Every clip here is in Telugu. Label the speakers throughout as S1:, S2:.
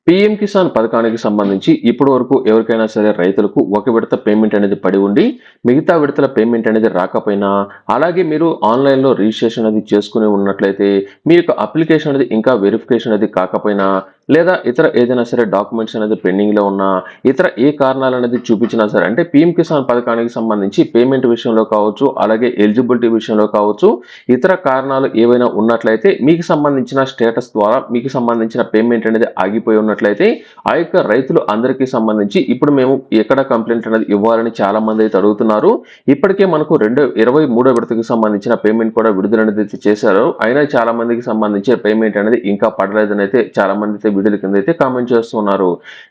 S1: పీఎం కిసాన్ పథకానికి సంబంధించి ఇప్పటి వరకు ఎవరికైనా సరే రైతులకు ఒక విడత పేమెంట్ అనేది పడి ఉండి మిగతా విడతల పేమెంట్ అనేది రాకపోయినా అలాగే మీరు ఆన్లైన్లో రిజిస్ట్రేషన్ అనేది చేసుకుని ఉన్నట్లయితే మీ యొక్క అప్లికేషన్ అనేది ఇంకా వెరిఫికేషన్ అనేది కాకపోయినా లేదా ఇతర ఏదైనా సరే డాక్యుమెంట్స్ అనేది పెండింగ్లో ఉన్నా ఇతర ఏ కారణాలు అనేది చూపించినా సరే అంటే పీఎం కిసాన్ పథకానికి సంబంధించి పేమెంట్ విషయంలో కావచ్చు అలాగే ఎలిజిబిలిటీ విషయంలో కావచ్చు ఇతర కారణాలు ఏవైనా ఉన్నట్లయితే మీకు సంబంధించిన స్టేటస్ ద్వారా మీకు సంబంధించిన పేమెంట్ అనేది ఆగిపోయి ఉన్నట్లయితే ఆ యొక్క రైతులు అందరికీ సంబంధించి ఇప్పుడు మేము ఎక్కడ కంప్లైంట్ అనేది ఇవ్వాలని చాలా మంది అయితే అడుగుతున్నారు. ఇప్పటికే మనకు 23వ విడతకు సంబంధించిన పేమెంట్ కూడా విడుదల అనేది చేశారు. అయినా చాలా మందికి సంబంధించి పేమెంట్ అనేది ఇంకా పడలేదని అయితే చాలా మంది అయితే వీడియోల కింద అయితే కామెంట్ చేస్తున్నారు.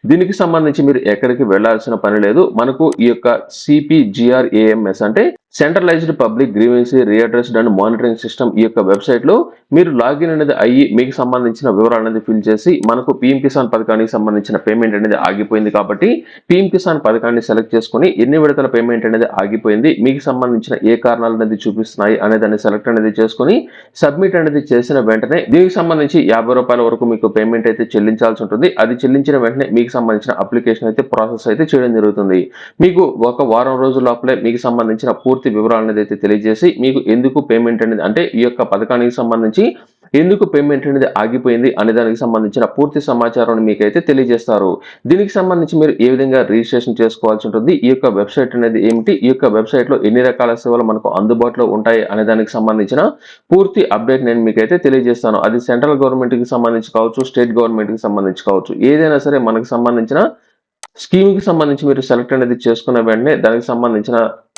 S1: దీనికి సంబంధించి మీరు ఎక్కడికి వెళ్లాల్సిన పని లేదు. మనకు ఈ యొక్క CPGRAMS అంటే centralized public grievance redressed and monitoring system ఈ యొక్క వెబ్సైట్ లో మీరు లాగిన్ అనేది అయ్యి మీకు సంబంధించిన వివరాలు అనేది ఫిల్ చేసి మనకు పీఎం కిసాన్ పథకానికి సంబంధించిన పేమెంట్ అనేది ఆగిపోయింది కాబట్టి పీఎం కిసాన్ పథకాన్ని సెలెక్ట్ చేసుకుని ఎన్ని విడతల పేమెంట్ అనేది ఆగిపోయింది మీకు సంబంధించిన ఏ కారణాలు అనేది చూపిస్తున్నాయి అనే దాన్ని సెలెక్ట్ అనేది చేసుకుని సబ్మిట్ అనేది చేసిన వెంటనే దీనికి సంబంధించి ₹50 వరకు మీకు పేమెంట్ అయితే చెల్లించాల్సి ఉంటుంది. అది చెల్లించిన వెంటనే మీకు సంబంధించిన అప్లికేషన్ అయితే ప్రాసెస్ అయితే చేయడం జరుగుతుంది. మీకు ఒక వారం రోజుల లోపలే మీకు సంబంధించిన పూర్తి వివరాలు అనేది అయితే తెలియజేసి మీకు ఎందుకు పేమెంట్ అనేది అంటే ఈ యొక్క పథకానికి సంబంధించి ఎందుకు పేమెంట్ అనేది ఆగిపోయింది అనే దానికి సంబంధించిన పూర్తి సమాచారాన్ని మీకైతే తెలియజేస్తారు. దీనికి సంబంధించి మీరు ఏ విధంగా రిజిస్ట్రేషన్ చేసుకోవాల్సి ఉంటుంది, ఈ యొక్క వెబ్సైట్ అనేది ఏమిటి, ఈ యొక్క వెబ్సైట్ లో ఎన్ని రకాల సేవలు మనకు అందుబాటులో ఉంటాయి అనే దానికి సంబంధించిన పూర్తి అప్డేట్ నేను మీకైతే తెలియజేస్తాను. అది సెంట్రల్ గవర్నమెంట్ కి సంబంధించి కావచ్చు, స్టేట్ గవర్నమెంట్ కి సంబంధించి కావచ్చు, ఏదైనా సరే మనకు సంబంధించిన స్కీమ్ కి సంబంధించి మీరు సెలెక్ట్ అనేది చేసుకున్న వెంటనే దానికి సంబంధించిన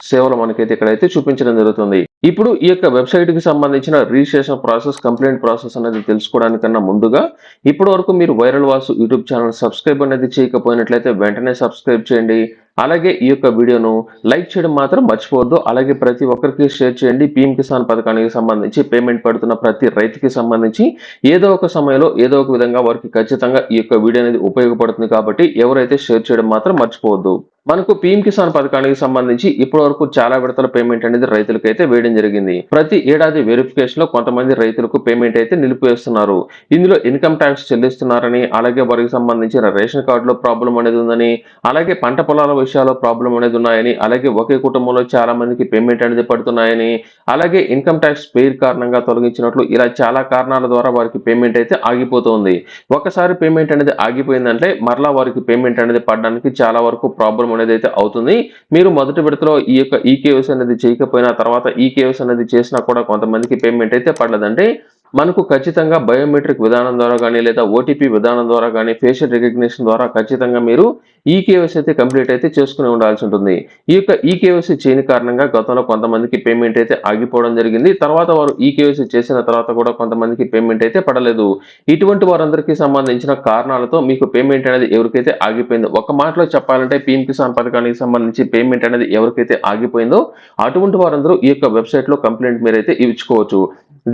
S1: సేవలు మనకైతే ఇక్కడైతే చూపించడం జరుగుతుంది. ఇప్పుడు ఈ యొక్క వెబ్సైట్ కి సంబంధించిన రిజిస్ట్రేషన్ ప్రాసెస్, కంప్లైంట్ ప్రాసెస్ అనేది తెలుసుకోవడానికన్నా ముందుగా ఇప్పటి వరకు మీరు viral Vasu YouTube channel subscribe అనేది చేయకపోయినట్లయితే వెంటనే సబ్స్క్రైబ్ చేయండి. అలాగే ఈ యొక్క వీడియోను లైక్ చేయడం మాత్రం మర్చిపోవద్దు. అలాగే ప్రతి ఒక్కరికి షేర్ చేయండి. పీఎం కిసాన్ పథకానికి సంబంధించి పేమెంట్ పడుతున్న ప్రతి రైతుకి సంబంధించి ఏదో ఒక సమయంలో ఏదో ఒక విధంగా వారికి ఖచ్చితంగా ఈ యొక్క వీడియో అనేది ఉపయోగపడుతుంది కాబట్టి ఎవరైతే షేర్ చేయడం మాత్రం మర్చిపోవద్దు. మనకు పీఎం కిసాన్ పథకానికి సంబంధించి ఇప్పటి వరకు చాలా విడతల పేమెంట్ అనేది రైతులకు అయితే వేయడం జరిగింది. ప్రతి ఏడాది వెరిఫికేషన్ లో కొంతమంది రైతులకు పేమెంట్ అయితే నిలిపివేస్తున్నారు. ఇందులో ఇన్కమ్ ట్యాక్స్ చెల్లిస్తున్నారని, అలాగే వారికి సంబంధించిన రేషన్ కార్డులో ప్రాబ్లం అనేది ఉందని, అలాగే పంట పొలాల విషయాల్లో ప్రాబ్లం అనేది ఉన్నాయని, అలాగే ఒకే కుటుంబంలో చాలా మందికి పేమెంట్ అనేది పడుతున్నాయని, అలాగే ఇన్కమ్ ట్యాక్స్ పేరు కారణంగా తొలగించినట్లు ఇలా చాలా కారణాల ద్వారా వారికి పేమెంట్ అయితే ఆగిపోతుంది. ఒకసారి పేమెంట్ అనేది ఆగిపోయిందంటే మరలా వారికి పేమెంట్ అనేది పడడానికి చాలా వరకు ప్రాబ్లం అనేది అయితే అవుతుంది. మీరు మొదటి విడతలో ఈ యొక్క ఈకేవైసీ అనేది చేయకపోయినా తర్వాత ఈకేవైసీ అనేది చేసినా కూడా కొంతమందికి పేమెంట్ అయితే పడలేదంటే మనకు ఖచ్చితంగా బయోమెట్రిక్ విధానం ద్వారా కానీ లేదా ఓటీపీ విధానం ద్వారా కానీ ఫేషియల్ రికగ్నిషన్ ద్వారా ఖచ్చితంగా మీరు ఈకేవైసీ అయితే కంప్లీట్ అయితే చేసుకుని ఉండాల్సి ఉంటుంది. ఈ యొక్క ఈకేవైసీ చేయని కారణంగా గతంలో కొంతమందికి పేమెంట్ అయితే ఆగిపోవడం జరిగింది. తర్వాత వారు ఈకేవైసీ చేసిన తర్వాత కూడా కొంతమందికి పేమెంట్ అయితే పడలేదు. ఇటువంటి వారందరికీ సంబంధించిన కారణాలతో మీకు పేమెంట్ అనేది ఎవరికైతే ఆగిపోయిందో, ఒక మాటలో చెప్పాలంటే పీఎం కిసాన్ పథకానికి సంబంధించి పేమెంట్ అనేది ఎవరికైతే ఆగిపోయిందో అటువంటి వారందరూ ఈ యొక్క వెబ్సైట్ లో కంప్లైంట్ మీరైతే ఇచ్చుకోవచ్చు.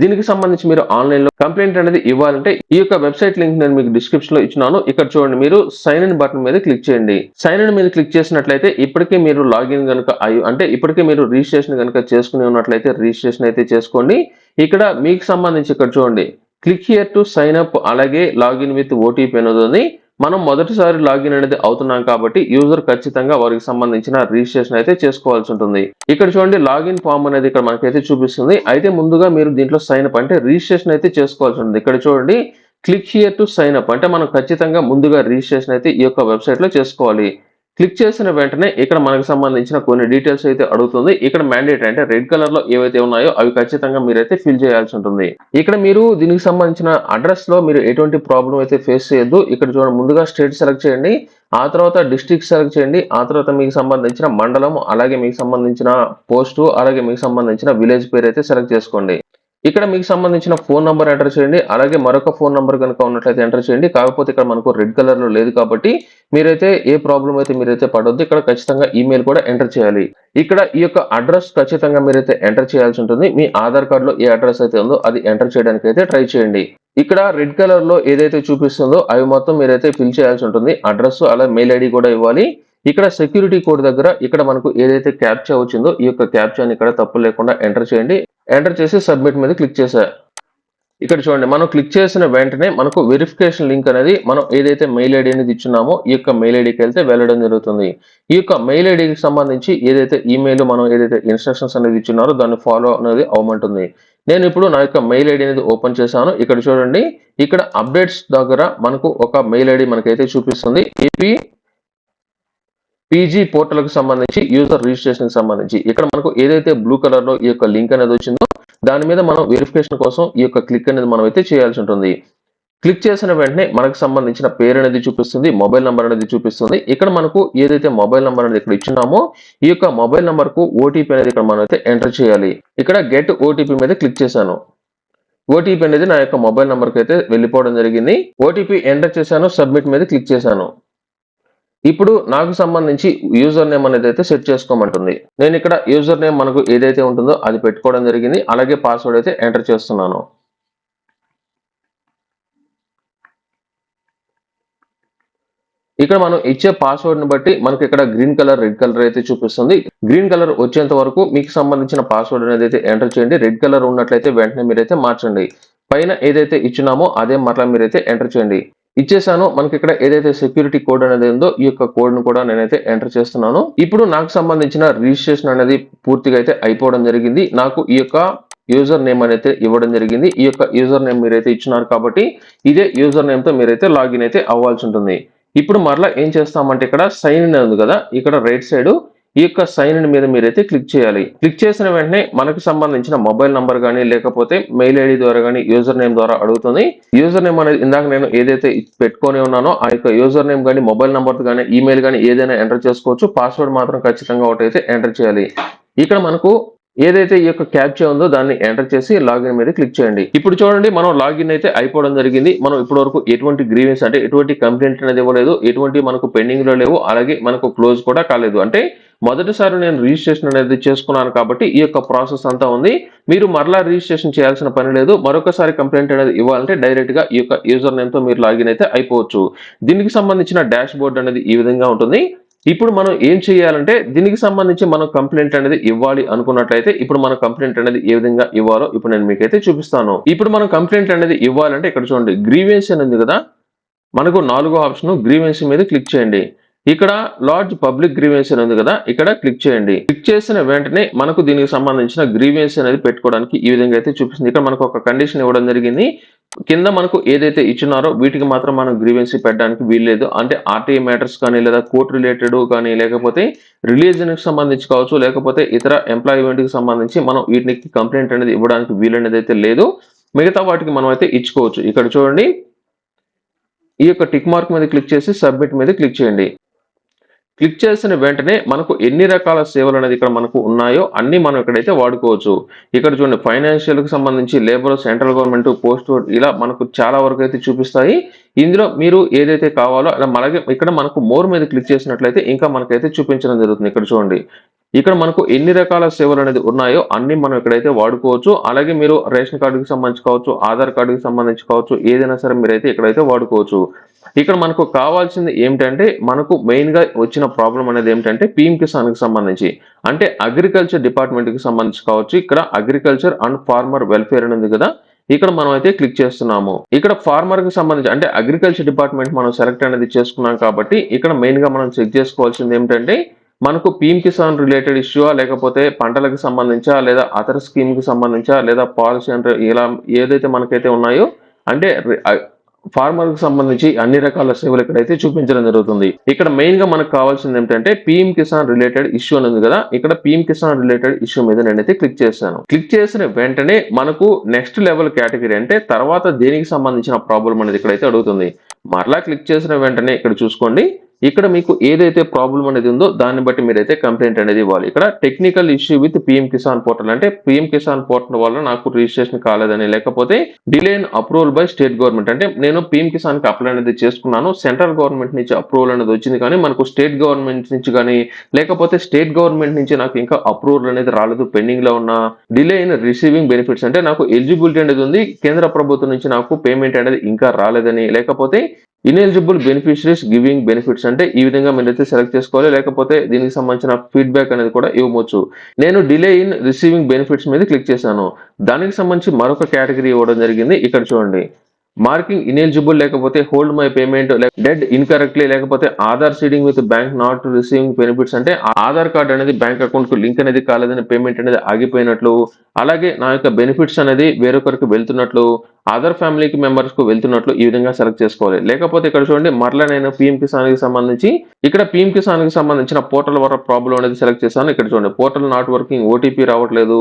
S1: దీనికి సంబంధించి మీరు ఆన్లైన్ లో కంప్లైంట్ అనేది ఇవ్వాలంటే ఈ యొక్క వెబ్సైట్ లింక్ నేను మీకు డిస్క్రిప్షన్ లో ఇచ్చినాను. ఇక్కడ చూడండి, మీరు సైన్ ఇన్ బటన్ మీద క్లిక్ చేయండి. సైన్ ఇన్ మీద క్లిక్ చేసినట్లయితే ఇప్పటికే మీరు లాగిన్ కనుక అంటే ఇప్పటికే మీరు రిజిస్ట్రేషన్ కనుక చేసుకుని ఉన్నట్లయితే రిజిస్ట్రేషన్ అయితే చేసుకోండి. ఇక్కడ మీకు సంబంధించి ఇక్కడ చూడండి, click here to sign up, అలాగే లాగిన్ విత్ ఓటీపీ అనేది ఉంది. మనం మొదటిసారి లాగిన్ అనేది అవుతున్నాం కాబట్టి యూజర్ ఖచ్చితంగా వారికి సంబంధించిన రిజిస్ట్రేషన్ అయితే చేసుకోవాల్సి ఉంటుంది. ఇక్కడ చూడండి, లాగిన్ ఫామ్ అనేది ఇక్కడ మనకైతే చూపిస్తుంది. అయితే ముందుగా మీరు దీంట్లో సైన్ అప్ అంటే రిజిస్ట్రేషన్ అయితే చేసుకోవాల్సి ఉంటుంది. ఇక్కడ చూడండి, click here to sign up అంటే మనం ఖచ్చితంగా ముందుగా రిజిస్ట్రేషన్ అయితే ఈ యొక్క వెబ్సైట్ లో చేసుకోవాలి. క్లిక్ చేసిన వెంటనే ఇక్కడ మనకు సంబంధించిన కొన్ని డీటెయిల్స్ అయితే అడుగుతుంది. ఇక్కడ మ్యాండేటరీ అంటే రెడ్ కలర్ లో ఏవైతే ఉన్నాయో అవి ఖచ్చితంగా మీరైతే ఫిల్ చేయాల్సి ఉంటుంది. ఇక్కడ మీరు దీనికి సంబంధించిన అడ్రస్ లో మీరు ఎటువంటి ప్రాబ్లం అయితే ఫేస్ చేయొద్దు. ఇక్కడ చూడండి, ముందుగా స్టేట్ సెలెక్ట్ చేయండి, ఆ తర్వాత డిస్ట్రిక్ట్ సెలెక్ట్ చేయండి, ఆ తర్వాత మీకు సంబంధించిన మండలం, అలాగే మీకు సంబంధించిన పోస్టు, అలాగే మీకు సంబంధించిన విలేజ్ పేరు అయితే సెలెక్ట్ చేసుకోండి. ఇక్కడ మీకు సంబంధించిన ఫోన్ నంబర్ ఎంటర్ చేయండి, అలాగే మరొక ఫోన్ నంబర్ కనుక ఉన్నట్లయితే ఎంటర్ చేయండి. కాకపోతే ఇక్కడ మనకు రెడ్ కలర్ లో లేదు కాబట్టి మీరైతే ఏ ప్రాబ్లం అయితే మీరైతే పడొద్దు. ఇక్కడ ఖచ్చితంగా ఈమెయిల్ కూడా ఎంటర్ చేయాలి. ఇక్కడ ఈ యొక్క అడ్రస్ ఖచ్చితంగా మీరైతే ఎంటర్ చేయాల్సి ఉంటుంది. మీ ఆధార్ కార్డ్ లో ఏ అడ్రస్ అయితే ఉందో అది ఎంటర్ చేయడానికి అయితే ట్రై చేయండి. ఇక్కడ రెడ్ కలర్ లో ఏదైతే చూపిస్తుందో అవి మొత్తం మీరైతే ఫిల్ చేయాల్సి ఉంటుంది. అడ్రస్ అలా మెయిల్ ఐడి కూడా ఇవ్వాలి. ఇక్కడ సెక్యూరిటీ కోడ్ దగ్గర ఇక్కడ మనకు ఏదైతే క్యాప్చా వచ్చిందో ఈ యొక్క క్యాప్చాని ఇక్కడ తప్పు లేకుండా ఎంటర్ చేయండి. ఎంటర్ చేసి సబ్మిట్ మీద క్లిక్ చేసా. ఇక్కడ చూడండి, మనం క్లిక్ చేసిన వెంటనే మనకు వెరిఫికేషన్ లింక్ అనేది మనం ఏదైతే మెయిల్ ఐడి అనేది ఇచ్చున్నామో ఈ యొక్క మెయిల్ ఐడికి వెళ్తే వెళ్ళడం జరుగుతుంది. ఈ యొక్క మెయిల్ ఐడికి సంబంధించి ఏదైతే ఈమెయిల్ మనం ఏదైతే ఇన్స్ట్రక్షన్స్ అనేది ఇచ్చున్నారో దాన్ని ఫాలో అనేది అవ్వమంటుంది. నేను ఇప్పుడు నా యొక్క మెయిల్ ఐడి అనేది ఓపెన్ చేశాను. ఇక్కడ చూడండి, ఇక్కడ అప్డేట్స్ దగ్గర మనకు ఒక మెయిల్ ఐడి మనకైతే చూపిస్తుంది. ఏపీ పీజీ పోర్టల్ కి సంబంధించి యూజర్ రిజిస్ట్రేషన్ కి సంబంధించి ఇక్కడ మనకు ఏదైతే బ్లూ కలర్ లో ఈ యొక్క లింక్ అనేది వచ్చిందో దాని మీద మనం వెరిఫికేషన్ కోసం ఈ యొక్క క్లిక్ అనేది మనం అయితే చేయాల్సి ఉంటుంది. క్లిక్ చేసిన వెంటనే మనకు సంబంధించిన పేరు అనేది చూపిస్తుంది, మొబైల్ నంబర్ అనేది చూపిస్తుంది. ఇక్కడ మనకు ఏదైతే మొబైల్ నంబర్ అనేది ఇక్కడ ఇచ్చున్నామో ఈ యొక్క మొబైల్ నంబర్ కు ఓటీపీ అనేది ఇక్కడ మనం అయితే ఎంటర్ చేయాలి. ఇక్కడ గెట్ ఓటీపీ మీద క్లిక్ చేశాను. ఓటీపీ అనేది నా యొక్క మొబైల్ నంబర్ కి అయితే వెళ్ళిపోవడం జరిగింది. ఓటీపీ ఎంటర్ చేశాను, సబ్మిట్ మీద క్లిక్ చేశాను. ఇప్పుడు నాకు సంబంధించి యూజర్ నేమ్ అనేది అయితే సెట్ చేసుకోమంటుంది. నేను ఇక్కడ యూజర్ నేమ్ మనకు ఏదైతే ఉంటుందో అది పెట్టుకోవడం జరిగింది. అలాగే పాస్వర్డ్ అయితే ఎంటర్ చేస్తున్నాను. ఇక్కడ మనం ఇచ్చే పాస్వర్డ్ ని బట్టి మనకి ఇక్కడ గ్రీన్ కలర్, రెడ్ కలర్ అయితే చూపిస్తుంది. గ్రీన్ కలర్ వచ్చేంత వరకు మీకు సంబంధించిన పాస్వర్డ్ అనేది అయితే ఎంటర్ చేయండి. రెడ్ కలర్ ఉన్నట్లయితే వెంటనే మీరైతే మార్చండి. పైన ఏదైతే ఇచ్చినామో అదే మరలా మీరైతే ఎంటర్ చేయండి. ఇచ్చేసాను. మనకి ఇక్కడ ఏదైతే సెక్యూరిటీ కోడ్ అనేది ఉందో ఈ యొక్క కోడ్ ను కూడా నేనైతే ఎంటర్ చేస్తున్నాను. ఇప్పుడు నాకు సంబంధించిన రిజిస్ట్రేషన్ అనేది పూర్తిగా అయితే అయిపోవడం జరిగింది. నాకు ఈ యొక్క యూజర్ నేమ్ అనేది ఇవ్వడం జరిగింది. ఈ యొక్క యూజర్ నేమ్ మీరైతే ఇచ్చినారు కాబట్టి ఇదే యూజర్ నేమ్ తో మీరైతే లాగిన్ అయితే అవ్వాల్సి ఉంటుంది. ఇప్పుడు మరలా ఏం చేస్తామంటే ఇక్కడ సైన్ ఇన్ ఉంది కదా, ఇక్కడ రైట్ సైడ్ ఈ యొక్క సైన్ ఇన్ మీద మీరైతే క్లిక్ చేయాలి. క్లిక్ చేసిన వెంటనే మనకు సంబంధించిన మొబైల్ నంబర్ కానీ లేకపోతే మెయిల్ ఐడి ద్వారా కానీ యూజర్ నేమ్ ద్వారా అడుగుతుంది. యూజర్ నేమ్ అనేది ఇందాక నేను ఏదైతే పెట్టుకొని ఉన్నానో ఆ యొక్క యూజర్ నేమ్ కానీ మొబైల్ నంబర్ కానీ ఈమెయిల్ కానీ ఏదైనా ఎంటర్ చేసుకోవచ్చు. పాస్వర్డ్ మాత్రం ఖచ్చితంగా ఒకటైతే ఎంటర్ చేయాలి. ఇక్కడ మనకు ఏదైతే ఈ యొక్క క్యాప్చా ఉందో దాన్ని ఎంటర్ చేసి లాగిన్ మీద క్లిక్ చేయండి. ఇప్పుడు చూడండి, మనం లాగిన్ అయితే అయిపోవడం జరిగింది. మనం ఇప్పటి వరకు ఎటువంటి గ్రీవెన్స్ అంటే ఎటువంటి కంప్లైంట్ అనేది ఇవ్వలేదు, ఎటువంటి మనకు పెండింగ్ లో లేవు, అలాగే మనకు క్లోజ్ కూడా కాలేదు. అంటే మొదటిసారి నేను రిజిస్ట్రేషన్ అనేది చేసుకున్నాను కాబట్టి ఈ యొక్క ప్రాసెస్ అంతా ఉంది. మీరు మరలా రిజిస్ట్రేషన్ చేయాల్సిన పని లేదు. మరొకసారి కంప్లైంట్ అనేది ఇవ్వాలంటే డైరెక్ట్ గా ఈ యొక్క యూజర్ నేమ్ తో మీరు లాగిన్ అయితే అయిపోవచ్చు. దీనికి సంబంధించిన డాష్ బోర్డ్ అనేది ఈ విధంగా ఉంటుంది. ఇప్పుడు మనం ఏం చేయాలంటే దీనికి సంబంధించి మనం కంప్లైంట్ అనేది ఇవ్వాలి అనుకున్నట్లయితే ఇప్పుడు మన కంప్లైంట్ అనేది ఏ విధంగా ఇవ్వాలో ఇప్పుడు నేను మీకైతే చూపిస్తాను. ఇప్పుడు మనం కంప్లైంట్ అనేది ఇవ్వాలంటే ఇక్కడ చూడండి, గ్రీవెన్స్ అనేది కదా, మనకు 4వ ఆప్షన్ గ్రీవెన్స్ మీద క్లిక్ చేయండి. ఇక్కడ లార్జ్ పబ్లిక్ గ్రీవెన్స్ అని ఉంది కదా, ఇక్కడ క్లిక్ చేయండి. క్లిక్ చేసిన వెంటనే మనకు దీనికి సంబంధించిన గ్రీవెన్స్ అనేది పెట్టుకోవడానికి ఈ విధంగా అయితే చూపిస్తుంది. ఇక్కడ మనకు ఒక కండిషన్ ఇవ్వడం జరిగింది. కింద మనకు ఏదైతే ఇచ్చినారో వీటికి మాత్రం మనం గ్రీవెన్సీ పెట్టడానికి వీల్లేదు. అంటే ఆర్టీఐ మ్యాటర్స్ కానీ లేదా కోర్ట్ రిలేటెడ్ కానీ లేకపోతే రిలీజన్ కి సంబంధించి కావచ్చు లేకపోతే ఇతర ఎంప్లాయ్మెంట్ కి సంబంధించి మనం వీటికి కంప్లైంట్ అనేది ఇవ్వడానికి వీలనేది అయితే లేదు. మిగతా వాటికి మనం అయితే ఇచ్చుకోవచ్చు. ఇక్కడ చూడండి, ఈ యొక్క టిక్ మార్క్ మీద క్లిక్ చేసి సబ్మిట్ మీద క్లిక్ చేయండి. క్లిక్ చేసిన వెంటనే మనకు ఎన్ని రకాల సేవలు అనేది ఇక్కడ మనకు ఉన్నాయో అన్ని మనం ఇక్కడైతే వాడుకోవచ్చు. ఇక్కడ చూడండి, ఫైనాన్షియల్ కి సంబంధించి లేబర్, సెంట్రల్ గవర్నమెంట్, పోస్ట్ ఇలా మనకు చాలా వరకు అయితే చూపిస్తాయి. ఇందులో మీరు ఏదైతే కావాలో అలా అలాగే ఇక్కడ మనకు మోర్ మీద క్లిక్ చేసినట్లయితే ఇంకా మనకైతే చూపించడం జరుగుతుంది. ఇక్కడ చూడండి, ఇక్కడ మనకు ఎన్ని రకాల సేవలు అనేది ఉన్నాయో అన్ని మనం ఇక్కడైతే వాడుకోవచ్చు. అలాగే మీరు రేషన్ కార్డుకి సంబంధించి కావచ్చు, ఆధార్ కార్డుకి సంబంధించి కావచ్చు, ఏదైనా సరే మీరైతే ఇక్కడైతే వాడుకోవచ్చు. ఇక్కడ మనకు కావాల్సింది ఏమిటంటే మనకు మెయిన్ గా వచ్చిన ప్రాబ్లం అనేది ఏమిటంటే పీఎం కిసాన్ కి సంబంధించి అంటే అగ్రికల్చర్ డిపార్ట్మెంట్ కి సంబంధించి కావచ్చు. ఇక్కడ అగ్రికల్చర్ అండ్ ఫార్మర్ వెల్ఫేర్ అని ఉంది కదా, ఇక్కడ మనం అయితే క్లిక్ చేస్తున్నాము. ఇక్కడ ఫార్మర్ కి సంబంధించి అంటే అగ్రికల్చర్ డిపార్ట్మెంట్ మనం సెలెక్ట్ అనేది చేసుకున్నాం కాబట్టి ఇక్కడ మెయిన్ గా మనం చెక్ చేసుకోవాల్సింది ఏమిటంటే మనకు పీఎం కిసాన్ రిలేటెడ్ ఇష్యూ లేకపోతే పంటలకు సంబంధించా లేదా అదర్ స్కీమ్ కి సంబంధించా లేదా పాలసీ అంటే ఇలా ఏదైతే మనకైతే ఉన్నాయో అంటే ఫార్మర్ కి సంబంధించి అన్ని రకాల సేవలు ఇక్కడైతే చూపించడం జరుగుతుంది. ఇక్కడ మెయిన్ గా మనకు కావాల్సింది ఏంటంటే పీఎం కిసాన్ రిలేటెడ్ ఇష్యూ అనేది కదా, ఇక్కడ పీఎం కిసాన్ రిలేటెడ్ ఇష్యూ మీద నేనైతే క్లిక్ చేశాను. క్లిక్ చేసిన వెంటనే మనకు నెక్స్ట్ లెవెల్ కేటగిరీ అంటే తర్వాత దేనికి సంబంధించిన ప్రాబ్లం అనేది ఇక్కడైతే అడుగుతుంది. మరలా క్లిక్ చేసిన వెంటనే ఇక్కడ చూసుకోండి, ఇక్కడ మీకు ఏదైతే ప్రాబ్లం అనేది ఉందో దాన్ని బట్టి మీరైతే కంప్లైంట్ అనేది ఇవ్వాలి. ఇక్కడ technical issue with PM Kisan portal అంటే పీఎం కిసాన్ పోర్టల్ వల్ల నాకు రిజిస్ట్రేషన్ కాలేదని లేకపోతే delay in approval by state government అంటే నేను పీఎం కిసాన్ కి అప్లై అనేది చేసుకున్నాను, సెంట్రల్ గవర్నమెంట్ నుంచి అప్రూవల్ అనేది వచ్చింది కానీ మనకు స్టేట్ గవర్నమెంట్ నుంచి కానీ లేకపోతే స్టేట్ గవర్నమెంట్ నుంచి నాకు ఇంకా అప్రూవల్ అనేది రాలేదు, పెండింగ్ లో ఉన్న డిలే ఇన్ రిసీవింగ్ బెనిఫిట్స్ అంటే నాకు ఎలిజిబిలిటీ అనేది ఉంది, కేంద్ర ప్రభుత్వం నుంచి నాకు పేమెంట్ అనేది ఇంకా రాలేదని లేకపోతే ఇన్ఎలిజిబుల్ బెనిఫిషరీస్ గివింగ్ బెనిఫిట్స్ అంటే అంటే ఈ విధంగా మీరైతే సెలెక్ట్ చేసుకోవాలి. లేకపోతే దీనికి సంబంధించిన ఫీడ్‌బ్యాక్ అనేది కూడా ఇవ్వవచ్చు. నేను డిలే ఇన్ రిసీవింగ్ బెనిఫిట్స్ మీద క్లిక్ చేశాను. దానికి సంబంధించి మరొక కేటగరీ ఇవ్వడం జరిగింది. ఇక్కడ చూడండి. మార్కింగ్ ఇనెలిజిబుల్ లేకపోతే hold my payment dead incorrectly లేకపోతే Aadhaar seeding with bank not receiving benefits అంటే ఆధార్ కార్డ్ అనేది బ్యాంక్ అకౌంట్‌కు లింక్ అనేది కాలేదని పేమెంట్ అనేది ఆగిపోయినట్లు, అలాగే నా యొక్క బెనిఫిట్స్ అనేది వేరొకరికి వెళ్తున్నట్లు, అదర్ ఫ్యామిలీకి మెంబర్స్‌కు వెళ్తున్నట్లు ఈ విధంగా సెలెక్ట్ చేసుకోవాలి. లేకపోతే ఇక్కడ చూడండి మరలా నేను పీఎం కిసాన్‌కి సంబంధించి ఇక్కడ పీఎం కిసాన్‌కి సంబంధించిన పోర్టల్ ప్రాబ్లమ్ అనేది సెలెక్ట్ చేశాను. ఇక్కడ చూడండి పోర్టల్ నాట్ వర్కింగ్, ఓటీపీ రావట్లేదు,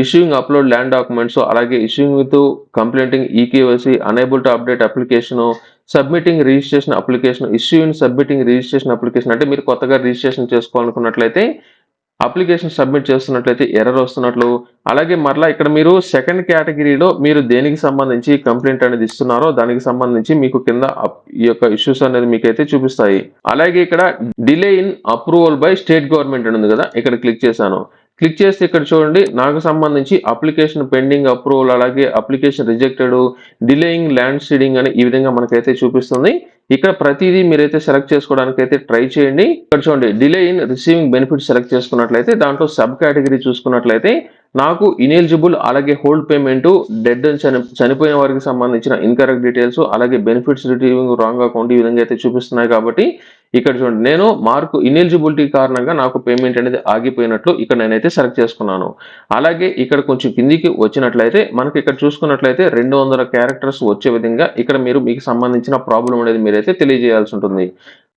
S1: ఇష్యూయింగ్ అప్‌లోడ్ ల్యాండ్ డాక్యుమెంట్స్, అలాగే issuing with completing eKYC, unable to update application, submitting registration application, issue in submitting registration application అంటే మీరు కొత్తగా రిజిస్ట్రేషన్ చేసుకోవాలనుకున్నట్లయితే అప్లికేషన్ సబ్మిట్ చేస్తున్నట్లయితే ఎర్రర్ వస్తున్నట్లు, అలాగే మరలా ఇక్కడ మీరు సెకండ్ కేటగిరీలో మీరు దేనికి సంబంధించి కంప్లైంట్ అనేది ఇస్తున్నారో దానికి సంబంధించి మీకు కింద ఈ యొక్క ఇష్యూస్ అనేది మీకైతే చూపిస్తాయి. అలాగే ఇక్కడ delay in approval by state government అని ఉంది కదా, ఇక్కడ క్లిక్ చేశాను. క్లిక్ చేస్తే ఇక్కడ చూడండి నాకు సంబంధించి అప్లికేషన్ పెండింగ్ అప్రూవల్, అలాగే application rejected, delaying land seeding అని ఈ విధంగా మనకైతే చూపిస్తుంది. ఇక్కడ ప్రతిదీ మీరైతే సెలెక్ట్ చేసుకోవడానికి అయితే ట్రై చేయండి. ఇక్కడ చూడండి delay in receiving benefit select చేసుకున్నట్లయితే దాంట్లో సబ్ కేటగిరీ చూసుకున్నట్లయితే నాకు ఇనెలిజిబుల్, అలాగే హోల్డ్ పేమెంట్, డెడ్ చనిపోయిన వారికి సంబంధించిన ఇన్కరెక్ట్ డీటెయిల్స్, అలాగే బెనిఫిట్స్ రిసీవింగ్ రాంగ్ అకౌంట్ ఈ విధంగా అయితే చూపిస్తున్నాయి. కాబట్టి ఇక్కడ చూడండి నేను మార్కు ఇనెలిజిబిలిటీ కారణంగా నాకు పేమెంట్ అనేది ఆగిపోయినట్లు ఇక్కడ నేనైతే సెలెక్ట్ చేసుకున్నాను. అలాగే ఇక్కడ కొంచెం కిందికి వచ్చినట్లయితే మనకి ఇక్కడ చూసుకున్నట్లయితే 200 క్యారెక్టర్స్ వచ్చే విధంగా ఇక్కడ మీకు సంబంధించిన ప్రాబ్లం అనేది మీరైతే తెలియజేయాల్సి ఉంటుంది.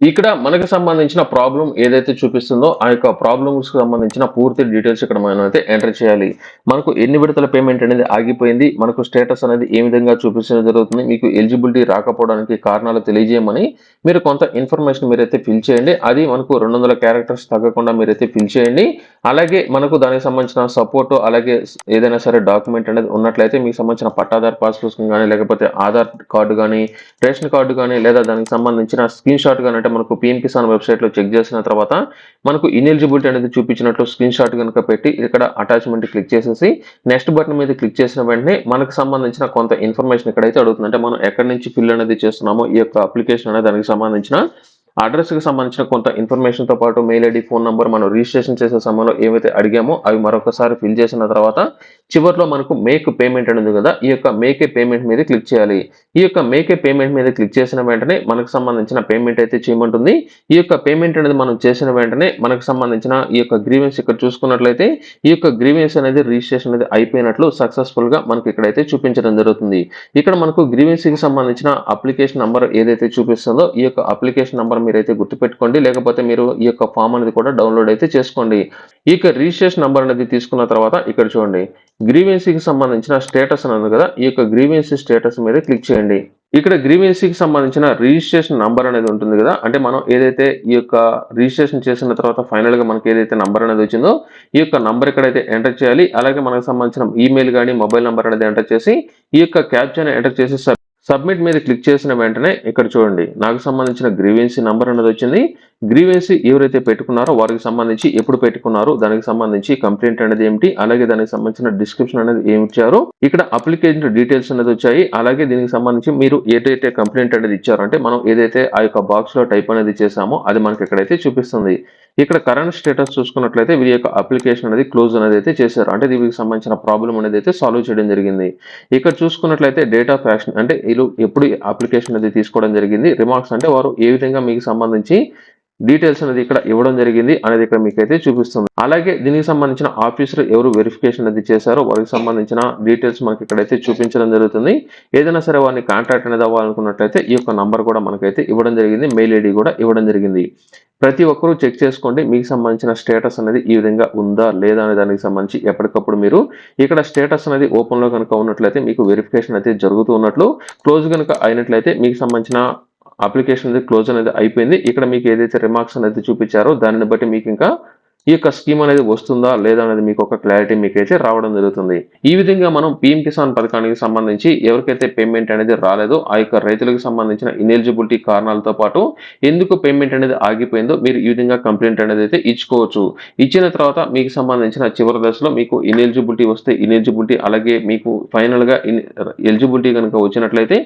S1: ఇక్కడ మనకు సంబంధించిన ప్రాబ్లం ఏదైతే చూపిస్తుందో ఆ యొక్క ప్రాబ్లమ్స్ సంబంధించిన పూర్తి డీటెయిల్స్ ఇక్కడ మనం అయితే ఎంటర్ చేయాలి. మనకు ఎన్ని విడతల పేమెంట్ అనేది ఆగిపోయింది, మనకు స్టేటస్ అనేది ఏ విధంగా చూపించడం జరుగుతుంది, మీకు ఎలిజిబిలిటీ రాకపోవడానికి కారణాలు తెలియజేయమని మీరు కొంత ఇన్ఫర్మేషన్ మీరైతే ఫిల్ చేయండి. అది మనకు 200 క్యారెక్టర్స్ తగ్గకుండా మీరైతే ఫిల్ చేయండి. అలాగే మనకు దానికి సంబంధించిన సపోర్ట్, అలాగే ఏదైనా సరే డాక్యుమెంట్ అనేది ఉన్నట్లయితే మీకు సంబంధించిన పట్టాదారు పాస్ పుస్తకం కానీ, లేకపోతే ఆధార్ కార్డు కానీ, రేషన్ కార్డు కానీ, లేదా దానికి సంబంధించిన స్క్రీన్ షాట్ కానీ, అంటే మనకు పీఎం కిసాన్ వెబ్సైట్ లో చెక్ చేసిన తర్వాత మనకు ఇనెలిజిబిలిటీ అనేది చూపించినట్లు స్క్రీన్ షాట్ కనుక పెట్టి ఇక్కడ అటాచ్మెంట్ క్లిక్ చేసేసి నెక్స్ట్ బటన్ మీద క్లిక్ చేసిన వెంటనే మనకు సంబంధించిన కొంత ఇన్ఫర్మేషన్ ఇక్కడైతే అడుగుతుంది. అంటే మనం ఎక్కడి నుంచి ఫిల్ అనేది చేస్తున్నామో ఈ యొక్క అప్లికేషన్ అనేది దానికి సంబంధించిన అడ్రస్ కి సంబంధించిన కొంత ఇన్ఫర్మేషన్ తో పాటు మెయిల్ ఐడి, ఫోన్ నంబర్, మనం రిజిస్ట్రేషన్ చేసే సమయంలో ఏవైతే అడిగామో అవి మరొకసారి ఫిల్ చేసిన తర్వాత చివరిలో మనకు మేక్ పేమెంట్ అనేది కదా, ఈ యొక్క మేక్ ఏ పేమెంట్ మీద క్లిక్ చేయాలి. ఈ యొక్క మేక్ ఏ పేమెంట్ మీద క్లిక్ చేసిన వెంటనే మనకు సంబంధించిన పేమెంట్ అయితే చేయమంటుంది. ఈ యొక్క పేమెంట్ అనేది మనం చేసిన వెంటనే మనకు సంబంధించిన ఈ యొక్క గ్రీవెన్స్ ఇక్కడ చూసుకున్నట్లయితే ఈ యొక్క గ్రీవెన్స్ అనేది రిజిస్ట్రేషన్ అనేది అయిపోయినట్లు సక్సెస్ఫుల్ గా మనకి ఇక్కడైతే చూపించడం జరుగుతుంది. ఇక్కడ మనకు గ్రీవెన్స్ కి సంబంధించిన అప్లికేషన్ నంబర్ ఏదైతే చూపిస్తుందో ఈ యొక్క అప్లికేషన్ నంబర్ మీరైతే గుర్తుపెట్టుకోండి, లేకపోతే మీరు ఈ యొక్క ఫామ్ అనేది కూడా డౌన్లోడ్ అయితే చేసుకోండి. ఈ యొక్క రిజిస్ట్రేషన్ నంబర్ అనేది తీసుకున్న తర్వాత ఇక్కడ చూడండి గ్రీవెన్సీకి సంబంధించిన స్టేటస్ అని ఉంది కదా, ఈ యొక్క గ్రీవెన్సీ స్టేటస్ మీద క్లిక్ చేయండి. ఇక్కడ గ్రీవెన్సీకి సంబంధించిన రిజిస్ట్రేషన్ నంబర్ అనేది ఉంటుంది కదా, అంటే మనం ఏదైతే ఈ యొక్క రిజిస్ట్రేషన్ చేసిన తర్వాత ఫైనల్ గా మనకి ఏదైతే నంబర్ అనేది వచ్చిందో ఈ యొక్క నంబర్ ఇక్కడైతే ఎంటర్ చేయాలి. అలాగే మనకు సంబంధించిన ఈమెయిల్ కానీ మొబైల్ నంబర్ అనేది ఎంటర్ చేసి ఈ యొక్క క్యాప్చాని ఎంటర్ చేసి సబ్మిట్ మీద క్లిక్ చేసిన వెంటనే ఇక్కడ చూడండి నాకు సంబంధించిన గ్రీవెన్సీ నంబర్ అనేది వచ్చింది. గ్రీవెన్సీ ఎవరైతే పెట్టుకున్నారో వారికి సంబంధించి ఎప్పుడు పెట్టుకున్నారు, దానికి సంబంధించి కంప్లైంట్ అనేది ఏమిటి, అలాగే దానికి సంబంధించిన డిస్క్రిప్షన్ అనేది ఏమి ఇచ్చారు, ఇక్కడ అప్లికేషన్ డీటెయిల్స్ అనేది వచ్చాయి. అలాగే దీనికి సంబంధించి మీరు ఏదైతే కంప్లైంట్ అనేది ఇచ్చారో అంటే మనం ఏదైతే ఆ యొక్క బాక్స్ లో టైప్ అనేది చేసామో అది మనకి ఇక్కడైతే చూపిస్తుంది. ఇక్కడ కరెంట్ స్టేటస్ చూసుకున్నట్లయితే వీరి యొక్క అప్లికేషన్ అనేది క్లోజ్ అనేది అయితే చేశారు, అంటే దీనికి సంబంధించిన ప్రాబ్లం అనేది అయితే సాల్వ్ చేయడం జరిగింది. ఇక్కడ చూసుకున్నట్లయితే డేట్ ఆఫ్ యాక్షన్ అంటే వీళ్ళు ఎప్పుడు అప్లికేషన్ అనేది తీసుకోవడం జరిగింది, రిమార్క్స్ అంటే వారు ఏ విధంగా మీకు సంబంధించి డీటెయిల్స్ అనేది ఇక్కడ ఇవ్వడం జరిగింది అనేది ఇక్కడ మీకైతే చూపిస్తుంది. అలాగే దీనికి సంబంధించిన ఆఫీసర్ ఎవరు వెరిఫికేషన్ అనేది చేశారో వారికి సంబంధించిన డీటెయిల్స్ మనకి ఇక్కడైతే చూపించడం జరుగుతుంది. ఏదైనా సరే వారిని కాంటాక్ట్ అనేది అవ్వాలనుకున్నట్లయితే ఈ యొక్క నంబర్ కూడా మనకైతే ఇవ్వడం జరిగింది, మెయిల్ ఐడి కూడా ఇవ్వడం జరిగింది. ప్రతి ఒక్కరూ చెక్ చేసుకోండి మీకు సంబంధించిన స్టేటస్ అనేది ఈ విధంగా ఉందా లేదా అనే దానికి సంబంధించి ఎప్పటికప్పుడు మీరు ఇక్కడ స్టేటస్ అనేది ఓపెన్ లో కనుక ఉన్నట్లయితే మీకు వెరిఫికేషన్ అయితే జరుగుతూ ఉన్నట్లు, క్లోజ్ కనుక అయినట్లయితే మీకు సంబంధించిన అప్లికేషన్ అనేది క్లోజ్ అనేది అయిపోయింది. ఇక్కడ మీకు ఏదైతే రిమార్క్స్ అనేది చూపించారో దానిని బట్టి మీకు ఇంకా ఈ యొక్క స్కీమ్ అనేది వస్తుందా లేదా అనేది మీకు ఒక క్లారిటీ మీకైతే రావడం జరుగుతుంది. ఈ విధంగా మనం పీఎం కిసాన్ పథకానికి సంబంధించి ఎవరికైతే పేమెంట్ అనేది రాలేదో ఆ యొక్క రైతులకు సంబంధించిన ఇనెలిజిబిలిటీ కారణాలతో పాటు ఎందుకు పేమెంట్ అనేది ఆగిపోయిందో మీరు ఈ విధంగా కంప్లైంట్ అనేది అయితే ఇచ్చుకోవచ్చు. ఇచ్చిన తర్వాత మీకు సంబంధించిన చివరి దశలో మీకు ఇనెలిజిబిలిటీ వస్తే ఇనెలిజిబిలిటీ, అలాగే మీకు ఫైనల్ గా ఎలిజిబిలిటీ కనుక వచ్చినట్లయితే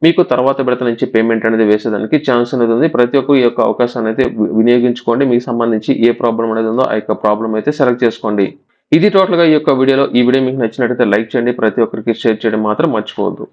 S1: మీకు తర్వాత విడత నుంచి పేమెంట్ అనేది వేసేదానికి ఛాన్స్ అనేది ఉంది. ప్రతి ఒక్కరు ఈ యొక్క అవకాశాన్ని అయితే వినియోగించుకోండి. మీకు సంబంధించి ఏ ప్రాబ్లమ్ అనేది ఉందో ఆ యొక్క ప్రాబ్లమ్ అయితే సెలెక్ట్ చేసుకోండి. ఇది టోటల్‌గా ఈ యొక్క వీడియోలో. ఈ వీడియో మీకు నచ్చినట్లయితే లైక్ చేయండి. ప్రతి ఒక్కరికి షేర్ చేయడం మాత్రం మర్చిపోవద్దు.